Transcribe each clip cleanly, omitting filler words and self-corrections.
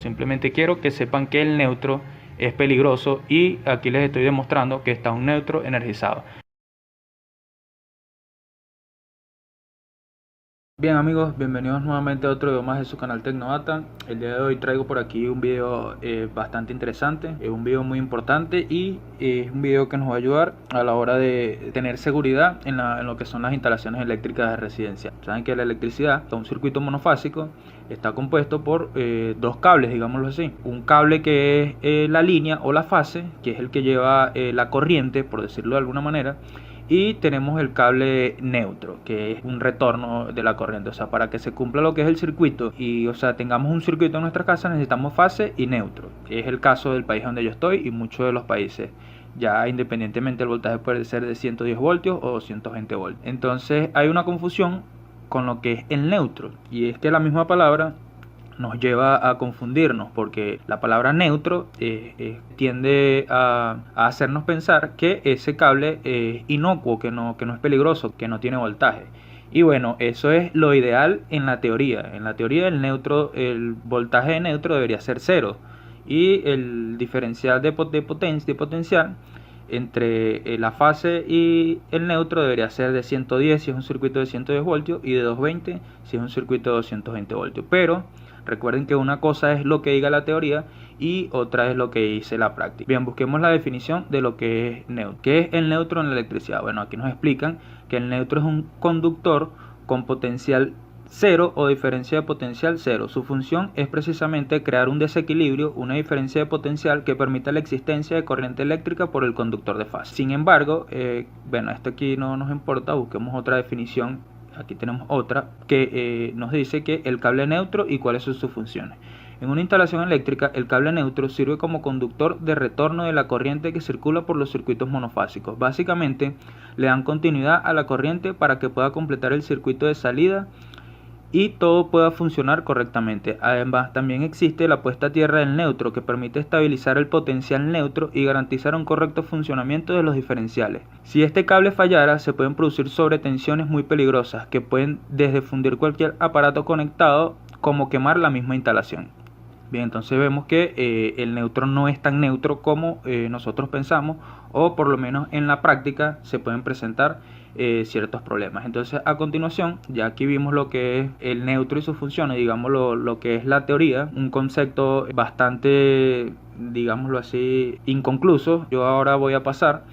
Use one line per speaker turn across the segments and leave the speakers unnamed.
Simplemente quiero que sepan que el neutro es peligroso y aquí les estoy demostrando que está un neutro energizado. Bien amigos, bienvenidos nuevamente a otro video más de su canal Tecnovata. El día de hoy traigo por aquí un video bastante interesante, es un video muy importante y es un video que nos va a ayudar a la hora de tener seguridad en lo que son las instalaciones eléctricas de residencia. Saben que la electricidad, un circuito monofásico, está compuesto por dos cables, digámoslo así. Un cable que es la línea o la fase, que es el que lleva la corriente, por decirlo de alguna manera. Y tenemos el cable neutro, que es un retorno de la corriente. O sea, para que se cumpla lo que es el circuito y, o sea, tengamos un circuito en nuestra casa, necesitamos fase y neutro. Es el caso del país donde yo estoy y muchos de los países. Ya independientemente el voltaje puede ser de 110 voltios o 220 voltios. Entonces hay una confusión con lo que es el neutro. Y es que la misma palabra nos lleva a confundirnos, porque la palabra neutro tiende a hacernos pensar que ese cable es inocuo, que no es peligroso, que no tiene voltaje. Y bueno, eso es lo ideal en la teoría. En la teoría el voltaje de neutro debería ser cero y el diferencial de potencial entre la fase y el neutro debería ser de 110 si es un circuito de 110 voltios y de 220 si es un circuito de 220 voltios. Pero recuerden que una cosa es lo que diga la teoría y otra es lo que dice la práctica. Bien, busquemos la definición de lo que es neutro. ¿Qué es el neutro en la electricidad? Bueno, aquí nos explican que el neutro es un conductor con potencial cero o diferencia de potencial cero. Su función es precisamente crear un desequilibrio, una diferencia de potencial que permita la existencia de corriente eléctrica por el conductor de fase. Sin embargo, bueno, esto aquí no nos importa, busquemos otra definición. Aquí tenemos otra que nos dice que el cable neutro y cuáles son sus funciones. En una instalación eléctrica, el cable neutro sirve como conductor de retorno de la corriente que circula por los circuitos monofásicos. Básicamente, le dan continuidad a la corriente para que pueda completar el circuito de salida y todo pueda funcionar correctamente. Además, también existe la puesta a tierra del neutro, que permite estabilizar el potencial neutro y garantizar un correcto funcionamiento de los diferenciales. Si este cable fallara, se pueden producir sobretensiones muy peligrosas que pueden desde fundir cualquier aparato conectado como quemar la misma instalación. Bien, entonces vemos que el neutro no es tan neutro como nosotros pensamos, o por lo menos en la práctica se pueden presentar ciertos problemas. Entonces, a continuación, ya aquí vimos lo que es el neutro y sus funciones, digamos lo que es la teoría, un concepto bastante, digámoslo así, inconcluso. Yo ahora voy a pasar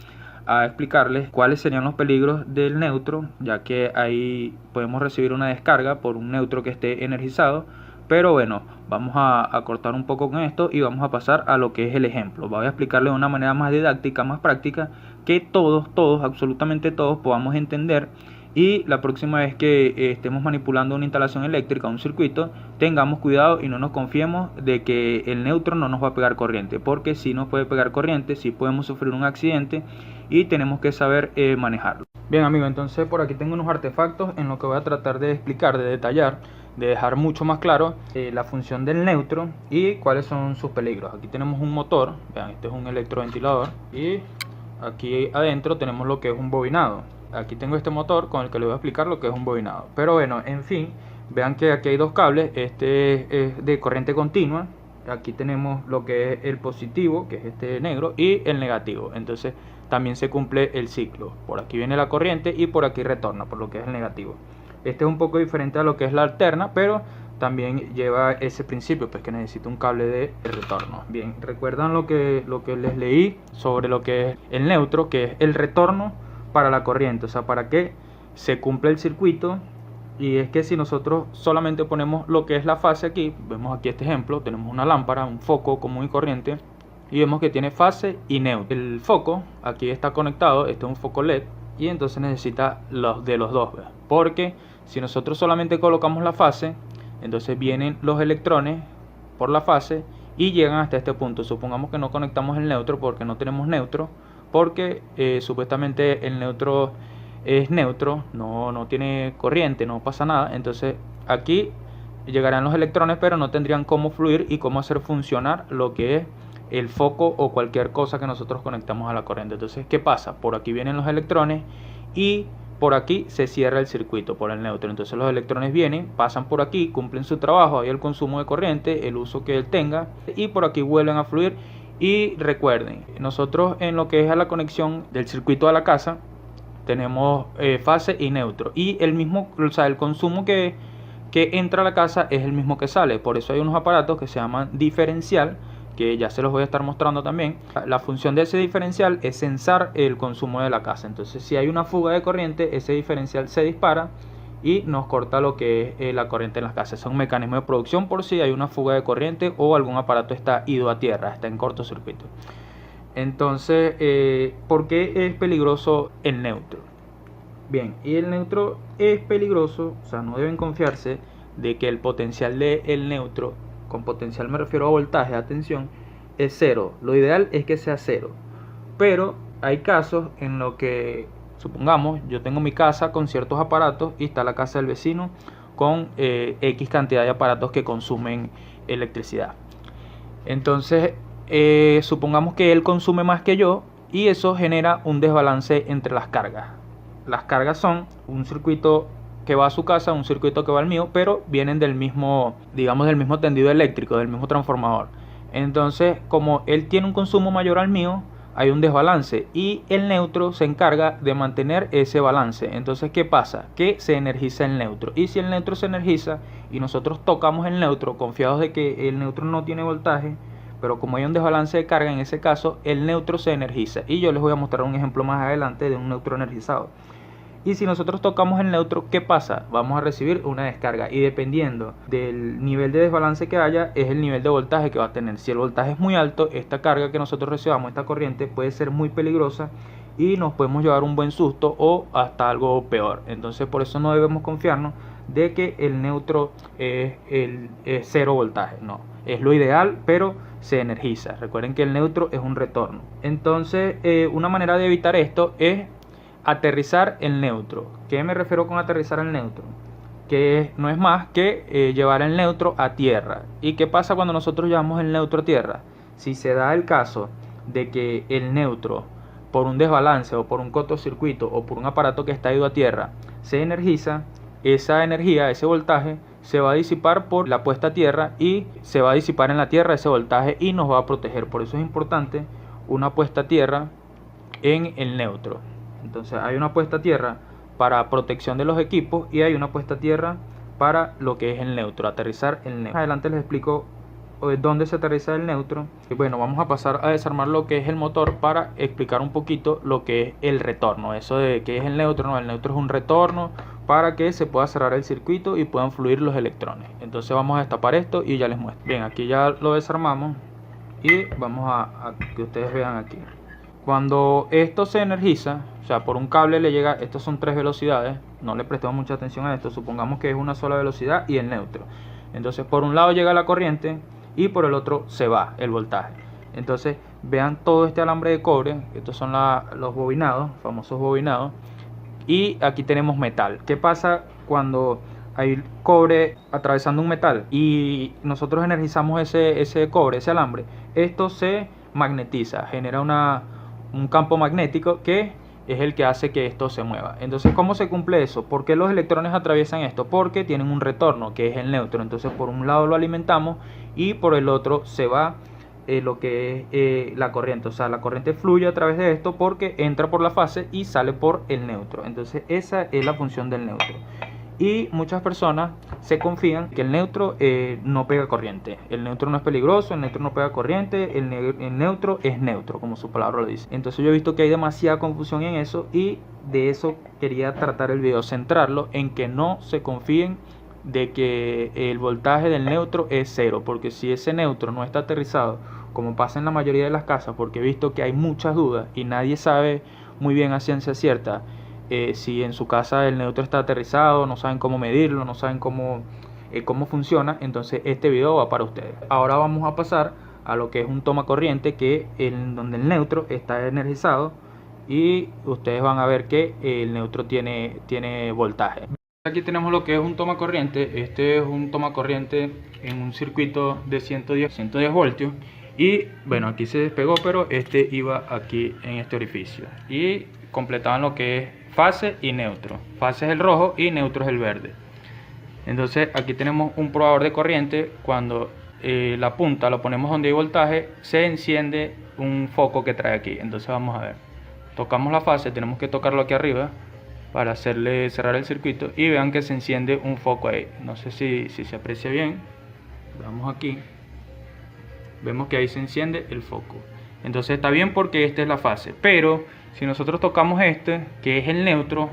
a explicarles cuáles serían los peligros del neutro, ya que ahí podemos recibir una descarga por un neutro que esté energizado. Pero bueno, vamos a cortar un poco con esto y vamos a pasar a lo que es el ejemplo. Voy a explicarle de una manera más didáctica, más práctica, que todos, absolutamente todos podamos entender. Y la próxima vez que estemos manipulando una instalación eléctrica, un circuito, tengamos cuidado y no nos confiemos de que el neutro no nos va a pegar corriente, porque si nos puede pegar corriente, si podemos sufrir un accidente y tenemos que saber manejarlo. Bien amigos, entonces por aquí tengo unos artefactos en lo que voy a tratar de explicar, de detallar, de dejar mucho más claro la función del neutro y cuáles son sus peligros. Aquí tenemos un motor, vean, este es un electroventilador, y aquí adentro tenemos lo que es un bobinado. Aquí tengo este motor con el que les voy a explicar lo que es un bobinado. Pero bueno, en fin, vean que aquí hay dos cables. Este es de corriente continua. Aquí tenemos lo que es el positivo, que es este negro, y el negativo. Entonces también se cumple el ciclo. Por aquí viene la corriente y por aquí retorna, por lo que es el negativo. Este es un poco diferente a lo que es la alterna, pero también lleva ese principio, pues que necesita un cable de retorno. Bien, recuerdan lo que les leí sobre lo que es el neutro, que es el retorno para la corriente, o sea, para que se cumpla el circuito. Y es que si nosotros solamente ponemos lo que es la fase aquí, vemos aquí este ejemplo, tenemos una lámpara, un foco común y corriente, y vemos que tiene fase y neutro. El foco aquí está conectado, este es un foco LED, y entonces necesita los dos, ¿verdad? Porque si nosotros solamente colocamos la fase, entonces vienen los electrones por la fase y llegan hasta este punto. Supongamos que no conectamos el neutro porque no tenemos neutro, porque supuestamente el neutro es neutro, no tiene corriente, no pasa nada. Entonces aquí llegarán los electrones, pero no tendrían cómo fluir y cómo hacer funcionar lo que es el foco o cualquier cosa que nosotros conectamos a la corriente. Entonces, ¿qué pasa? Por aquí vienen los electrones y por aquí se cierra el circuito por el neutro. Entonces los electrones vienen, pasan por aquí, cumplen su trabajo, hay el consumo de corriente, el uso que él tenga, y por aquí vuelven a fluir. Y recuerden, nosotros en lo que es a la conexión del circuito a la casa tenemos fase y neutro, y el mismo, o sea, el consumo que entra a la casa es el mismo que sale. Por eso hay unos aparatos que se llaman diferencial, que ya se los voy a estar mostrando también. La función de ese diferencial es censar el consumo de la casa. Entonces si hay una fuga de corriente, ese diferencial se dispara y nos corta lo que es la corriente en las casas. Es un mecanismo de producción por si hay una fuga de corriente o algún aparato está ido a tierra, está en cortocircuito. Entonces, ¿por qué es peligroso el neutro? Bien, y el neutro es peligroso, o sea, no deben confiarse de que el potencial del neutro, con potencial me refiero a voltaje, atención, es cero. Lo ideal es que sea cero, pero hay casos en los que, supongamos, yo tengo mi casa con ciertos aparatos y está la casa del vecino con X cantidad de aparatos que consumen electricidad. Entonces, supongamos que él consume más que yo y eso genera un desbalance entre las cargas. Las cargas son un circuito que va a su casa, un circuito que va al mío, pero vienen del mismo, digamos, del mismo tendido eléctrico, del mismo transformador. Entonces, como él tiene un consumo mayor al mío, hay un desbalance y el neutro se encarga de mantener ese balance. Entonces, ¿qué pasa? Que se energiza el neutro, y si el neutro se energiza y nosotros tocamos el neutro confiados de que el neutro no tiene voltaje, pero como hay un desbalance de carga en ese caso, el neutro se energiza, y yo les voy a mostrar un ejemplo más adelante de un neutro energizado. Y si nosotros tocamos el neutro, ¿qué pasa? Vamos a recibir una descarga, y dependiendo del nivel de desbalance que haya, es el nivel de voltaje que va a tener. Si el voltaje es muy alto, esta carga que nosotros recibamos, esta corriente, puede ser muy peligrosa y nos podemos llevar un buen susto o hasta algo peor. Entonces por eso no debemos confiarnos de que el neutro es cero voltaje. No, es lo ideal, pero se energiza. Recuerden que el neutro es un retorno. Entonces una manera de evitar esto es aterrizar el neutro. ¿Qué me refiero con aterrizar el neutro? Que no es más que llevar el neutro a tierra. ¿Y qué pasa cuando nosotros llevamos el neutro a tierra? Si se da el caso de que el neutro, por un desbalance o por un cortocircuito o por un aparato que está ido a tierra, se energiza, esa energía, ese voltaje, se va a disipar por la puesta a tierra y se va a disipar en la tierra ese voltaje y nos va a proteger. Por eso es importante una puesta a tierra en el neutro. Entonces hay una puesta a tierra para protección de los equipos y hay una puesta a tierra para lo que es el neutro, aterrizar el neutro. Adelante les explico dónde se aterriza el neutro. Y bueno, vamos a pasar a desarmar lo que es el motor para explicar un poquito lo que es el retorno. Eso de qué es el neutro, no, el neutro es un retorno para que se pueda cerrar el circuito y puedan fluir los electrones. Entonces vamos a destapar esto y ya les muestro. Bien, aquí ya lo desarmamos y vamos a que ustedes vean aquí. Cuando esto se energiza, o sea, por un cable le llega, estos son 3 velocidades, no le prestemos mucha atención a esto, supongamos que es una sola velocidad y el neutro. Entonces por un lado llega la corriente y por el otro se va el voltaje. Entonces vean todo este alambre de cobre, estos son los bobinados, famosos bobinados, y aquí tenemos metal. ¿Qué pasa cuando hay cobre atravesando un metal y nosotros energizamos ese cobre, ese alambre? Esto se magnetiza, genera un campo magnético que es el que hace que esto se mueva. Entonces, ¿cómo se cumple eso? ¿Por qué los electrones atraviesan esto? Porque tienen un retorno, que es el neutro. Entonces, por un lado lo alimentamos y por el otro se va lo que es la corriente. O sea, la corriente fluye a través de esto porque entra por la fase y sale por el neutro. Entonces, esa es la función del neutro. Y muchas personas se confían que el neutro no pega corriente. El neutro no es peligroso, el neutro no pega corriente, el neutro es neutro, como su palabra lo dice. Entonces yo he visto que hay demasiada confusión en eso y de eso quería tratar el video, centrarlo en que no se confíen de que el voltaje del neutro es cero, porque si ese neutro no está aterrizado, como pasa en la mayoría de las casas, porque he visto que hay muchas dudas y nadie sabe muy bien a ciencia cierta si en su casa el neutro está aterrizado, no saben cómo medirlo, no saben cómo funciona, entonces este video va para ustedes. Ahora vamos a pasar a lo que es un toma corriente, donde el neutro está energizado y ustedes van a ver que el neutro tiene voltaje. Aquí tenemos lo que es un toma corriente. Este es un toma corriente en un circuito de 110 voltios. Y bueno, aquí se despegó, pero este iba aquí en este orificio. Y completaban lo que es fase y neutro. Fase es el rojo y neutro es el verde. Entonces aquí tenemos un probador de corriente. Cuando la punta lo ponemos donde hay voltaje, se enciende un foco que trae aquí. Entonces vamos a ver, tocamos la fase, tenemos que tocarlo aquí arriba para hacerle cerrar el circuito, y vean que se enciende un foco ahí. No sé si se aprecia bien. Vamos aquí, vemos que ahí se enciende el foco. Entonces está bien porque esta es la fase, pero si nosotros tocamos este, que es el neutro,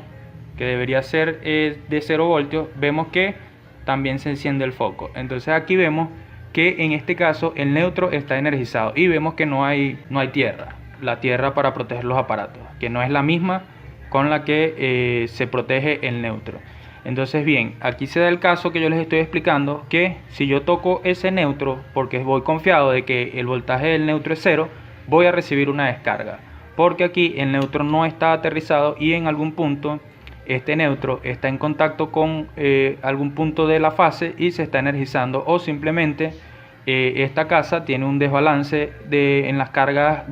que debería ser de 0 voltios, vemos que también se enciende el foco. Entonces aquí vemos que en este caso el neutro está energizado, y vemos que no hay tierra, la tierra para proteger los aparatos, que no es la misma con la que se protege el neutro. Entonces bien, aquí se da el caso que yo les estoy explicando, que si yo toco ese neutro, porque voy confiado de que el voltaje del neutro es 0, voy a recibir una descarga, porque aquí el neutro no está aterrizado y en algún punto este neutro está en contacto con algún punto de la fase y se está energizando, o simplemente esta casa tiene un desbalance en las cargas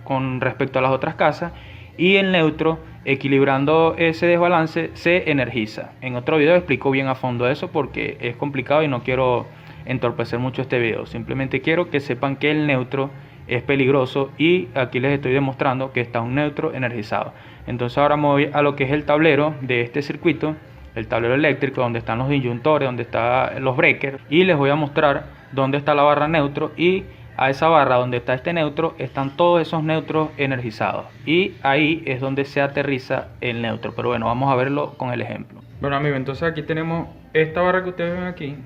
con respecto a las otras casas, y el neutro, equilibrando ese desbalance, se energiza. En otro video explico bien a fondo eso porque es complicado y no quiero entorpecer mucho este video. Simplemente quiero que sepan que el neutro es peligroso, y aquí les estoy demostrando que está un neutro energizado. Entonces ahora me voy a lo que es el tablero de este circuito, el tablero eléctrico, donde están los disyuntores, donde están los breakers, y les voy a mostrar dónde está la barra neutro, y a esa barra donde está este neutro están todos esos neutros energizados, y ahí es donde se aterriza el neutro. Pero bueno, vamos a verlo con el ejemplo. Bueno amigos, entonces aquí tenemos esta barra que ustedes ven aquí.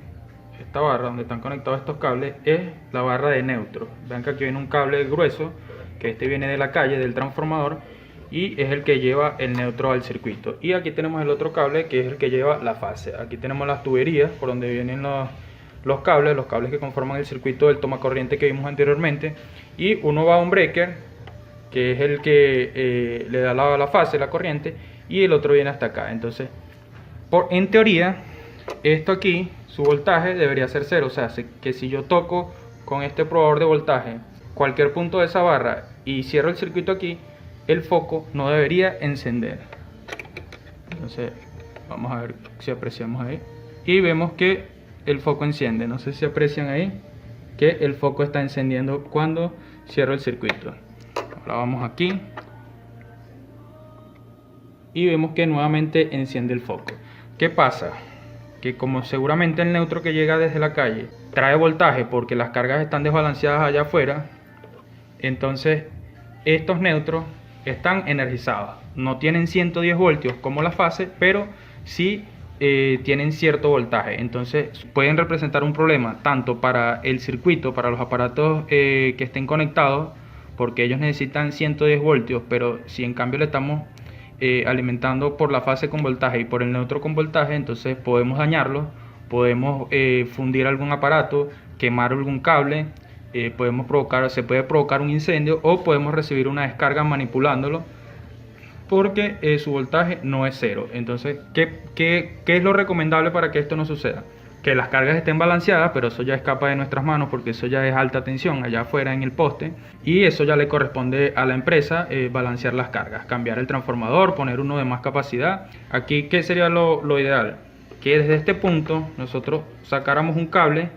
Esta barra donde están conectados estos cables es la barra de neutro. Vean que aquí viene un cable grueso, que este viene de la calle, del transformador, y es el que lleva el neutro al circuito. Y aquí tenemos el otro cable, que es el que lleva la fase. Aquí tenemos las tuberías por donde vienen los cables que conforman el circuito del toma corriente que vimos anteriormente. Y uno va a un breaker, que es el que le da la fase, la corriente, y el otro viene hasta acá. Entonces, en teoría, esto aquí, su voltaje debería ser 0, o sea, que si yo toco con este probador de voltaje cualquier punto de esa barra y cierro el circuito aquí, el foco no debería encender. Entonces vamos a ver si apreciamos ahí, y vemos que el foco enciende. No sé si aprecian ahí que el foco está encendiendo cuando cierro el circuito. Ahora vamos aquí y vemos que nuevamente enciende el foco. ¿Qué pasa? Que como seguramente el neutro que llega desde la calle trae voltaje porque las cargas están desbalanceadas allá afuera, entonces estos neutros están energizados. No tienen 110 voltios como la fase, pero sí tienen cierto voltaje. Entonces pueden representar un problema tanto para el circuito, para los aparatos que estén conectados, porque ellos necesitan 110 voltios, pero si en cambio le estamos alimentando por la fase con voltaje y por el neutro con voltaje, entonces podemos dañarlo, podemos fundir algún aparato, quemar algún cable, se puede provocar un incendio, o podemos recibir una descarga manipulándolo, porque su voltaje no es 0. Entonces, ¿qué es lo recomendable para que esto no suceda? Que las cargas estén balanceadas, pero eso ya escapa de nuestras manos porque eso ya es alta tensión allá afuera en el poste, y eso ya le corresponde a la empresa balancear las cargas, cambiar el transformador, poner uno de más capacidad. Aquí, ¿qué sería lo ideal? Que desde este punto nosotros sacáramos un cable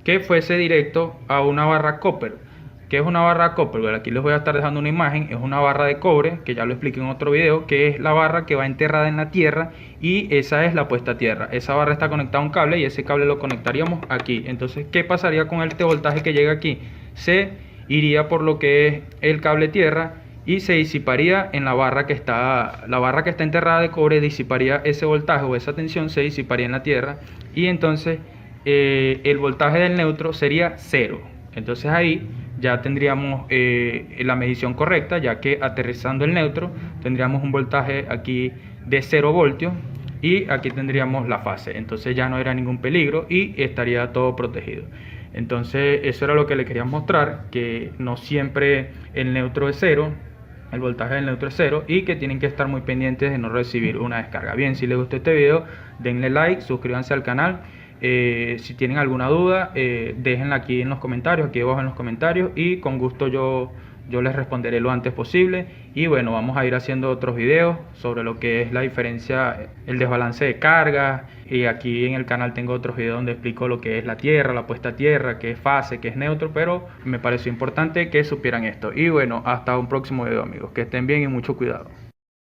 que fuese directo a una barra copper. ¿Qué es una barra copper? Bueno, aquí les voy a estar dejando una imagen. Es una barra de cobre, que ya lo expliqué en otro video, que es la barra que va enterrada en la tierra, y esa es la puesta a tierra. Esa barra está conectada a un cable y ese cable lo conectaríamos aquí. Entonces, ¿qué pasaría con este voltaje que llega aquí? Se iría por lo que es el cable tierra y se disiparía en la barra que está enterrada de cobre. Disiparía ese voltaje o esa tensión, se disiparía en la tierra, y entonces el voltaje del neutro sería 0. Entonces ahí ya tendríamos la medición correcta, ya que aterrizando el neutro tendríamos un voltaje aquí de 0 voltios, y aquí tendríamos la fase. Entonces ya no era ningún peligro y estaría todo protegido. Entonces eso era lo que les quería mostrar, que no siempre el neutro es 0, el voltaje del neutro es 0, y que tienen que estar muy pendientes de no recibir una descarga. Bien, si les gustó este video, denle like, suscríbanse al canal. Si tienen alguna duda, déjenla aquí en los comentarios, aquí abajo en los comentarios, y con gusto yo yo les responderé lo antes posible. Y bueno, vamos a ir haciendo otros videos sobre lo que es la diferencia, el desbalance de cargas. Y aquí en el canal tengo otros videos donde explico lo que es la tierra, la puesta a tierra, qué es fase, qué es neutro, pero me pareció importante que supieran esto. Y bueno, hasta un próximo video, amigos, que estén bien y mucho cuidado.